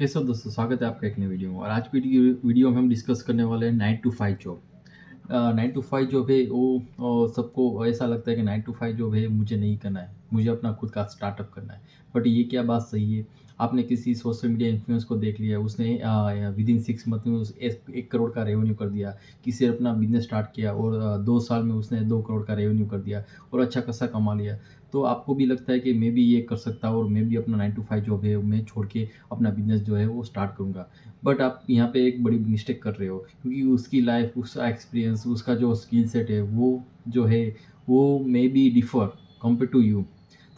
कैसे हो दोस्तों? स्वागत है आपका एक नई वीडियो में। और आज की वीडियो में हम डिस्कस करने वाले हैं 9 टू 5 जॉब। 9 टू 5 जॉब है वो सबको ऐसा लगता है कि 9 टू 5 जॉब है मुझे नहीं करना है, मुझे अपना खुद का स्टार्टअप करना है। बट ये क्या बात सही है? आपने किसी सोशल मीडिया इन्फ्लुएंस को देख लिया, उसने विदिन 6 मंथ में उस 1 करोड़ का रेवेन्यू कर दिया। किसी ने अपना बिजनेस स्टार्ट किया और 2 साल में उसने 2 करोड़ का रेवेन्यू कर दिया और अच्छा खासा कमा लिया। तो आपको भी लगता है कि मैं भी ये कर सकता हूँ और मैं भी अपना 9 टू 5 जॉब है मैं छोड़ के अपना बिज़नेस जो है वो स्टार्ट करूँगा। बट आप यहाँ पे एक बड़ी मिस्टेक कर रहे हो, क्योंकि उसकी लाइफ़, उसका एक्सपीरियंस, उसका जो स्किल सेट है वो जो है वो may be differ compare to you.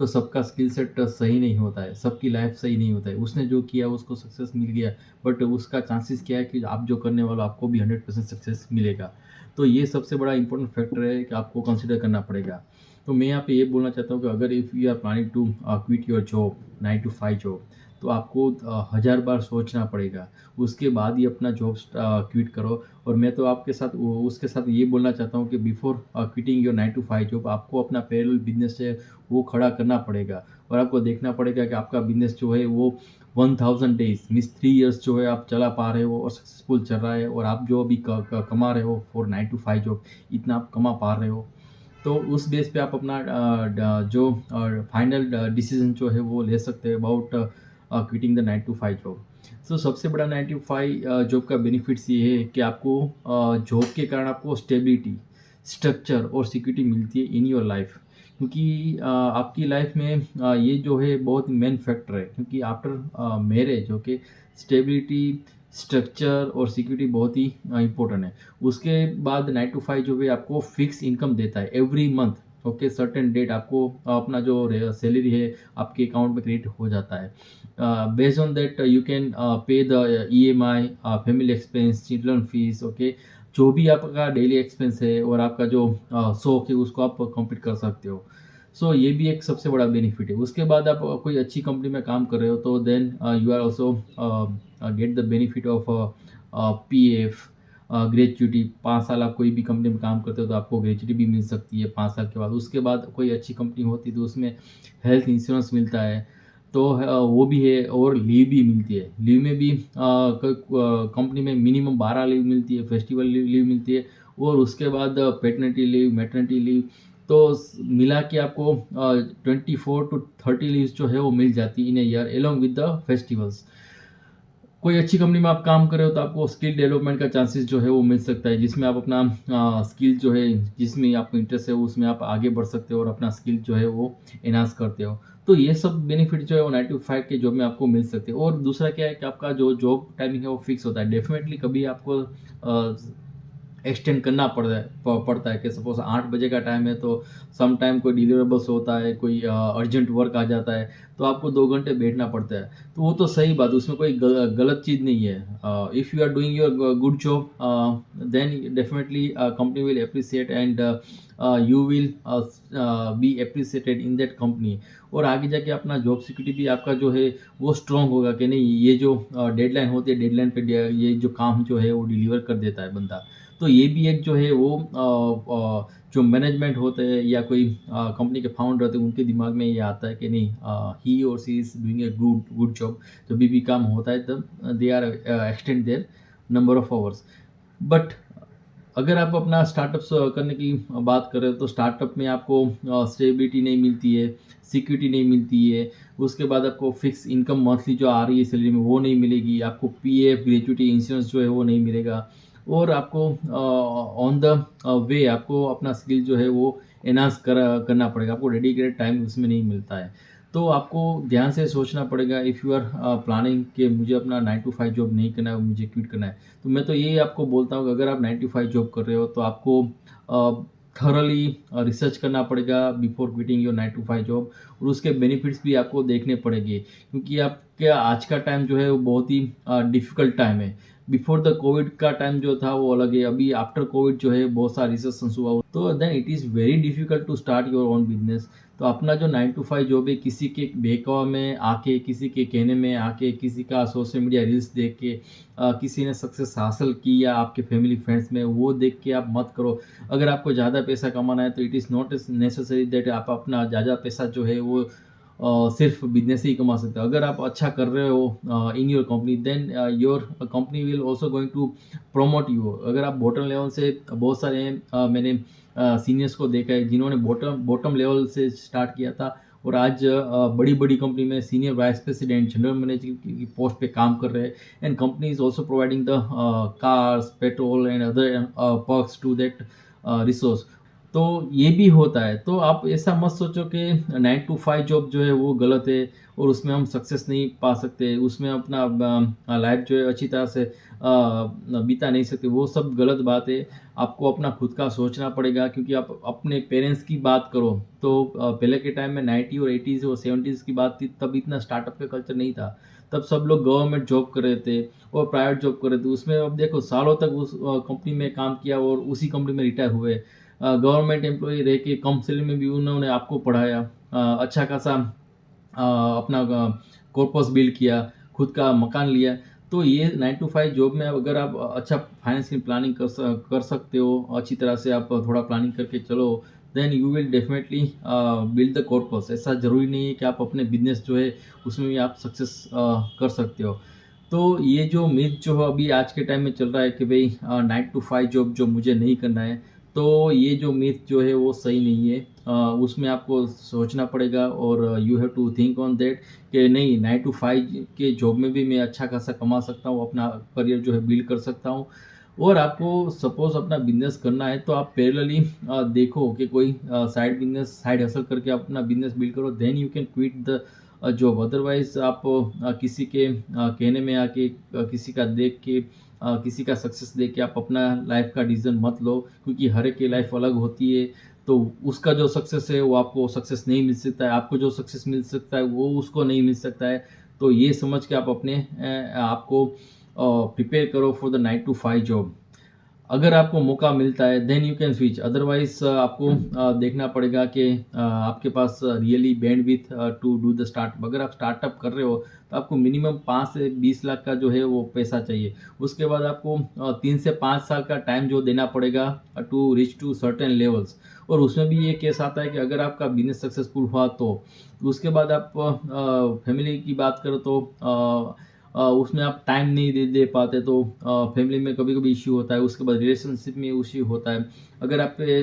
तो सबका स्किल सेट सही नहीं होता है, सबकी लाइफ़ सही नहीं होता है। उसने जो किया उसको सक्सेस मिल गया, बट उसका चांसेस क्या है कि आप जो करने वाले हो आपको भी 100% सक्सेस मिलेगा। तो ये सबसे बड़ा इम्पोर्टेंट फैक्टर है कि आपको कंसिडर करना पड़ेगा। तो मैं यहाँ पे ये बोलना चाहता हूँ कि अगर if you are planning to quit your job, 9 to 5 job, तो आपको हज़ार बार सोचना पड़ेगा। उसके बाद ही अपना जॉब क्विट करो। और मैं तो आपके साथ उसके साथ ये बोलना चाहता हूँ कि before quitting your 9 to 5 job, आपको अपना पैरेलल बिज़नेस है वो खड़ा करना पड़ेगा। और आपको देखना पड़ेगा कि आपका बिज़नेस जो है वो 1000 डेज़ मीन्स 3 इयर्स जो है आप चला पा रहे हो और सक्सेसफुल चल रहा है, और आप जो अभी कमा रहे हो फॉर 9 टू 5 जॉब, इतना आप कमा पा रहे हो। तो उस बेस पे आप अपना जो फाइनल डिसीजन जो है वो ले सकते हैं about quitting the 9 to 5 job. So सबसे बड़ा 9 टू 5 जॉब का बेनिफिट्स ये है कि आपको जॉब के कारण आपको स्टेबिलिटी, स्ट्रक्चर और सिक्योरिटी मिलती है इन योर लाइफ। क्योंकि आपकी लाइफ में ये जो है बहुत मेन फैक्टर है, क्योंकि after marriage okay, stability, structure और सिक्योरिटी बहुत ही इम्पोर्टेंट है। उसके बाद 9 टू 5 जो है आपको फिक्स इनकम देता है every month. Okay, certain date आपको अपना जो सैलरी है आपके अकाउंट में क्रेडिट हो जाता है। Based on that you can pay the EMI, family expense, children fees. Okay, जो भी आपका डेली एक्सपेंस है और आपका जो शौक है उसको आप कंप्लीट कर सकते हो। सो ये भी एक सबसे बड़ा बेनिफिट है। उसके बाद आप कोई अच्छी कंपनी में काम कर रहे हो तो then you are also get the benefit of PF, gratuity. 5 साल आप कोई भी कंपनी में काम करते हो तो आपको ग्रेच्युटी भी मिल सकती है 5 साल के बाद। उसके बाद कोई अच्छी कंपनी होती है तो उसमें हेल्थ इंश्योरेंस मिलता है, तो वो भी है। और लीव भी मिलती है। लीव में भी कंपनी में मिनिमम 12 लीव मिलती है, फेस्टिवल लीव मिलती है। और उसके बाद पैटर्निटी लीव, मैटरनिटी लीव, तो मिला के आपको 24 to 30 लीव्स जो है वो मिल जाती है in a year along with the festivals. कोई अच्छी कंपनी में आप काम कर रहे हो तो आपको स्किल डेवलपमेंट का चांसेस जो है वो मिल सकता है, जिसमें आप अपना स्किल जो है, जिसमें आपको इंटरेस्ट है उसमें आप आगे बढ़ सकते हो और अपना स्किल जो है वो एनहांस करते हो। तो ये सब बेनिफिट जो है वो 9 टू 5 के जॉब में आपको मिल सकते हैं। और दूसरा क्या है कि आपका जो जॉब टाइमिंग है वो फिक्स होता है। डेफिनेटली कभी आपको एक्सटेंड करना पड़ता है कि सपोज 8 बजे का टाइम है तो सम टाइम कोई डिलीवरेबल्स होता है, कोई अर्जेंट वर्क आ जाता है, तो आपको 2 घंटे बैठना पड़ता है। तो वो तो सही बात, उसमें कोई गलत चीज़ नहीं है। If you are doing your good job then definitely company will appreciate and you will be appreciated in that company. और आगे जाके अपना जॉब सिक्योरिटी भी आपका जो है वो स्ट्रॉन्ग होगा कि नहीं, ये जो डेडलाइन होती है, डेडलाइन पे ये जो काम जो है वो डिलीवर कर देता है बंदा। तो ये भी एक जो है वो जो मैनेजमेंट होते हैं या कोई कंपनी के फाउंडर होते हैं उनके दिमाग में ये आता है कि नहीं, ही और she is doing a good good job. जब भी काम होता है तब they are extend their number of hours. But अगर आप अपना स्टार्टअप्स करने की बात करें तो स्टार्टअप में आपको स्टेबिलिटी नहीं मिलती है, सिक्योरिटी नहीं मिलती है। उसके बाद आपको फिक्स इनकम मंथली जो आ रही है सैलरी में वो नहीं मिलेगी, आपको पीएफ, ग्रेच्युटी, इंश्योरेंस जो है वो नहीं मिलेगा। और आपको ऑन द वे आपको अपना स्किल जो है वो एनहांस करना पड़ेगा, आपको डेडिकेटेड टाइम उसमें नहीं मिलता है। तो आपको ध्यान से सोचना पड़ेगा इफ़ यू आर प्लानिंग कि मुझे अपना 9 टू 5 जॉब नहीं करना है, मुझे क्विट करना है। तो मैं तो यही आपको बोलता हूँ कि अगर आप 9 टू 5 जॉब कर रहे हो तो आपको थॉरली रिसर्च करना पड़ेगा before quitting your 9 to 5 job. और उसके बेनिफिट्स भी आपको देखने पड़ेंगे, क्योंकि आपके आज का टाइम जो है वो बहुत ही डिफ़िकल्ट टाइम है। बिफोर द कोविड का टाइम जो था वो अलग है, अभी आफ्टर कोविड जो है बहुत सारा रिसेशंस हुआ, तो then it is very difficult to start your own business. तो अपना जो 9 टू 5 जॉब है, किसी के बहकावे में आके, किसी के कहने में आके, किसी का सोशल मीडिया रील्स देख के, किसी ने सक्सेस हासिल की या आपके फैमिली फ्रेंड्स में वो देख के आप मत करो। अगर आपको ज़्यादा पैसा कमाना है तो it is not necessary that आप अपना ज़्यादा पैसा जो है वो सिर्फ बिजनेस से ही कमा सकते हो। अगर आप अच्छा कर रहे हो in your company, then your company will also going to promote you. अगर आप बॉटम लेवल से, बहुत सारे मैंने सीनियर्स को देखा है जिन्होंने बॉटम बॉटम लेवल से स्टार्ट किया था और आज बड़ी बड़ी कंपनी में senior vice president, general manager की पोस्ट पे काम कर रहे हैं। And company is also providing the cars, petrol and other perks to that resource. तो ये भी होता है। तो आप ऐसा मत सोचो कि 9 टू 5 जॉब जो है वो गलत है और उसमें हम सक्सेस नहीं पा सकते, उसमें अपना लाइफ जो है अच्छी तरह से बिता नहीं सकते, वो सब गलत बात है। आपको अपना खुद का सोचना पड़ेगा, क्योंकि आप अपने पेरेंट्स की बात करो तो पहले के टाइम में 90 और 80s और 70s की बात थी, तब इतना स्टार्टअप का कल्चर नहीं था। तब सब लोग गवर्नमेंट जॉब कर रहे थे और प्राइवेट जॉब कर रहे थे। उसमें अब देखो सालों तक उस कंपनी में काम किया और उसी कंपनी में रिटायर हुए। गवर्नमेंट एम्प्लॉय रह के कम सैलरी में भी उन्होंने आपको पढ़ाया, अच्छा खासा अपना कॉर्पस बिल्ड किया, खुद का मकान लिया। तो ये 9 टू 5 जॉब में अगर आप अच्छा फाइनेंशियल प्लानिंग कर सकते हो, अच्छी तरह से आप थोड़ा प्लानिंग करके चलो, then you will definitely build the corpus. ऐसा ज़रूरी नहीं है कि आप अपने बिज़नेस जो है उसमें भी आप सक्सेस कर सकते हो। तो ये जो मिथ जो है अभी आज के टाइम में चल रहा है कि भई 9 टू 5 जॉब जो मुझे नहीं करना है, तो ये जो मिथ जो है वो सही नहीं है। उसमें आपको सोचना पड़ेगा और you have to think on that कि नहीं, 9 टू 5 के जॉब में भी मैं अच्छा खासा कमा सकता हूँ, अपना करियर जो है बिल्ड कर सकता हूँ। और आपको सपोज़ अपना बिज़नेस करना है तो आप पैरेलली देखो कि कोई साइड बिज़नेस, साइड हसल करके आप अपना बिज़नेस बिल्ड करो, then you can quit the job. Otherwise आप किसी के कहने में आके, किसी का देख के, किसी का सक्सेस देख के आप अपना लाइफ का डिसीजन मत लो, क्योंकि हर एक की लाइफ अलग होती है। तो उसका जो सक्सेस है वो आपको सक्सेस नहीं मिल सकता है, आपको जो सक्सेस मिल सकता है वो उसको नहीं मिल सकता है। तो ये समझ के आप अपने आपको प्रिपेयर करो फॉर द 9 टू 5 जॉब। अगर आपको मौका मिलता है then you can switch, otherwise आपको देखना पड़ेगा कि आपके पास really bandwidth to do the startup. अगर आप स्टार्टअप कर रहे हो तो आपको मिनिमम 5 से 20 लाख का जो है वो पैसा चाहिए। उसके बाद आपको 3 से 5 साल का टाइम जो देना पड़ेगा to reach to certain levels. और उसमें भी ये केस आता है कि अगर आपका बिज़नेस सक्सेसफुल हुआ तो उसके बाद आप फैमिली की बात करो तो उसमें आप टाइम नहीं दे पाते, तो फैमिली में कभी-कभी इश्यू होता है, उसके बाद रिलेशनशिप में इश्यू होता है। अगर आप पे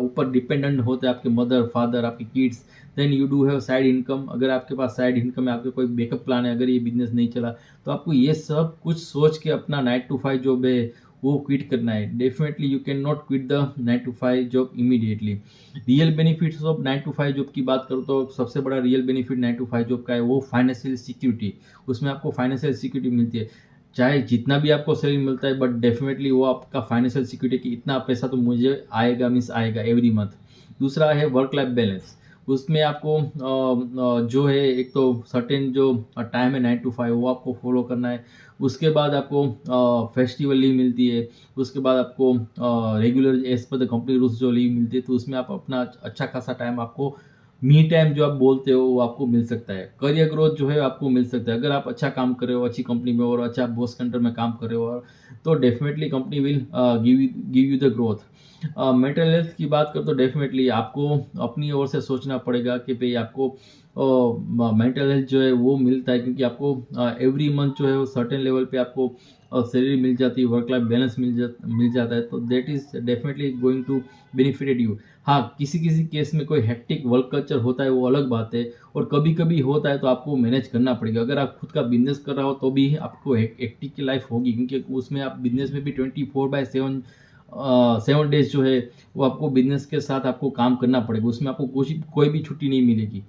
ऊपर डिपेंडेंट होते हैं आपके मदर, फादर, आपके kids, then you do have side income. अगर आपके पास साइड इनकम है, आपके कोई बैकअप प्लान है, अगर ये बिज़नेस नहीं चला, तो आपको ये सब कुछ सोच के अपना 9 टू 5 जॉब है वो क्विट करना है। Definitely you can not quit the 9 to 5 job immediately. Real benefits of 9 to 5 job की बात करूँ तो सबसे बड़ा रियल बेनिफिट 9 टू 5 जॉब का है वो फाइनेंशियल सिक्योरिटी। उसमें आपको फाइनेंशियल सिक्योरिटी मिलती है। चाहे जितना भी आपको सैलरी मिलता है, बट डेफिनेटली वो आपका फाइनेंशियल सिक्योरिटी कि इतना पैसा तो मुझे आएगा, मीन्स आएगा एवरी मंथ। दूसरा है वर्क लाइफ बैलेंस। उसमें आपको जो है एक तो सर्टेन जो टाइम है 9 टू 5 वो आपको फॉलो करना है। उसके बाद आपको फेस्टिवल लीव मिलती है। उसके बाद आपको regular as per the company rules जो लीव मिलती है, तो उसमें आप अपना अच्छा खासा टाइम, आपको मी टाइम जो आप बोलते हो वो आपको मिल सकता है। करियर ग्रोथ जो है आपको मिल सकता है। अगर आप अच्छा काम कर रहे हो अच्छी कंपनी में और अच्छा बॉस के अंडर में काम कर रहे हो, तो definitely company will give you the growth. Mental health की बात करो तो डेफिनेटली आपको अपनी ओर से सोचना पड़ेगा कि भई आपको मेंटल हेल्थ जो है वो मिलता है, क्योंकि आपको एवरी मंथ जो है वो सर्टेन लेवल पे आपको सैलरी मिल जाती है, वर्क लाइफ बैलेंस मिल जाता है, तो that is definitely going to benefited you. हाँ, किसी-किसी केस में कोई हेक्टिक वर्क कल्चर होता है वो अलग बात है, और कभी-कभी होता है तो आपको मैनेज करना पड़ेगा। अगर आप खुद का बिज़नेस कर रहे हो तो भी आपको हेक्टिक की लाइफ होगी, क्योंकि उसमें आप बिज़नेस में भी 24/7 7 डेज़ जो है वो आपको बिज़नेस के साथ आपको काम करना पड़ेगा। उसमें आपको कोई भी छुट्टी नहीं मिलेगी।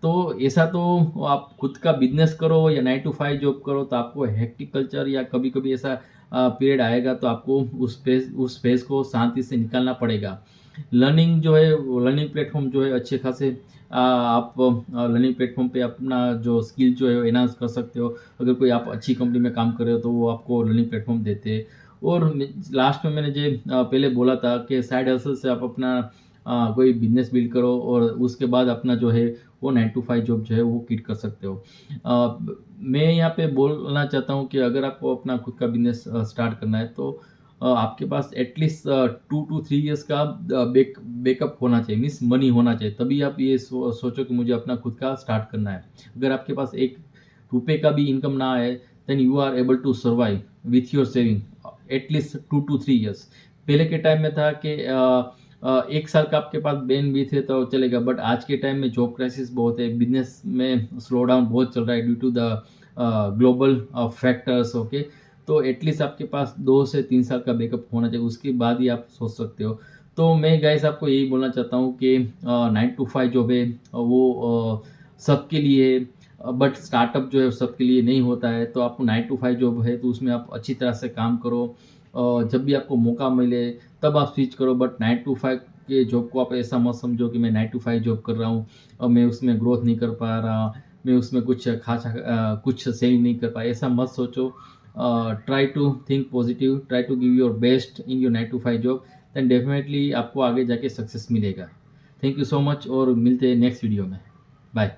तो ऐसा तो आप खुद का बिज़नेस करो या 9 टू 5 जॉब करो तो आपको हेक्टिक कल्चर या कभी-कभी ऐसा पीरियड आएगा, तो आपको उस फेज़ को शांति से निकालना पड़ेगा। लर्निंग जो है वो लर्निंग प्लेटफ़ॉर्म जो है अच्छे खासे आप लर्निंग प्लेटफ़ॉर्म पे अपना जो स्किल जो है वो एनहांस कर सकते हो। अगर कोई आप अच्छी कंपनी में काम कर रहे हो तो वो आपको लर्निंग प्लेटफ़ॉर्म देते हैं। और लास्ट में मैंने जो पहले बोला था कि साइड हसल से आप अपना कोई बिज़नेस बिल्ड करो और उसके बाद अपना जो है वो 9 टू 5 जॉब जो है वो क्विट कर सकते हो। मैं यहाँ पे बोलना चाहता हूँ कि अगर आपको अपना खुद का बिज़नेस स्टार्ट करना है तो आपके पास एटलीस्ट 2 to 3 इयर्स का बैकअप होना चाहिए, मीन्स मनी होना चाहिए, तभी आप ये सोचो कि मुझे अपना खुद का स्टार्ट करना है। अगर आपके पास ₹1 का भी इनकम ना आए, then you are able to survive with your saving at least 2 to 3 years. पहले के टाइम में था कि 1 साल का आपके पास बैन भी थे तो चलेगा, बट आज के टाइम में जॉब क्राइसिस बहुत है, बिजनेस में स्लो डाउन बहुत चल रहा है due to the global factors. Okay, तो एटलीस्ट आपके पास 2 से 3 साल का बैकअप होना चाहिए, उसके बाद ही आप सोच सकते हो। तो मैं गाइस आपको यही बोलना चाहता हूँ कि 9 to 5 जॉब है वो सबके लिए है, बट स्टार्टअप जो है सबके लिए नहीं होता है। तो आपको 9 to 5 जॉब है तो उसमें आप अच्छी तरह से काम करो, जब भी आपको मौका मिले तब आप स्विच करो, बट 9 to 5 के जॉब को आप ऐसा मत समझो कि मैं 9 to 5 जॉब कर रहा हूँ और मैं उसमें ग्रोथ नहीं कर पा रहा, मैं उसमें कुछ सेविंग नहीं कर पाया, ऐसा मत सोचो। Try to think positive, try to give your best in your 9 to 5 job, then definitely आपको आगे जाके सक्सेस मिलेगा। थैंक यू सो मच और मिलते हैं नेक्स्ट वीडियो में। बाय।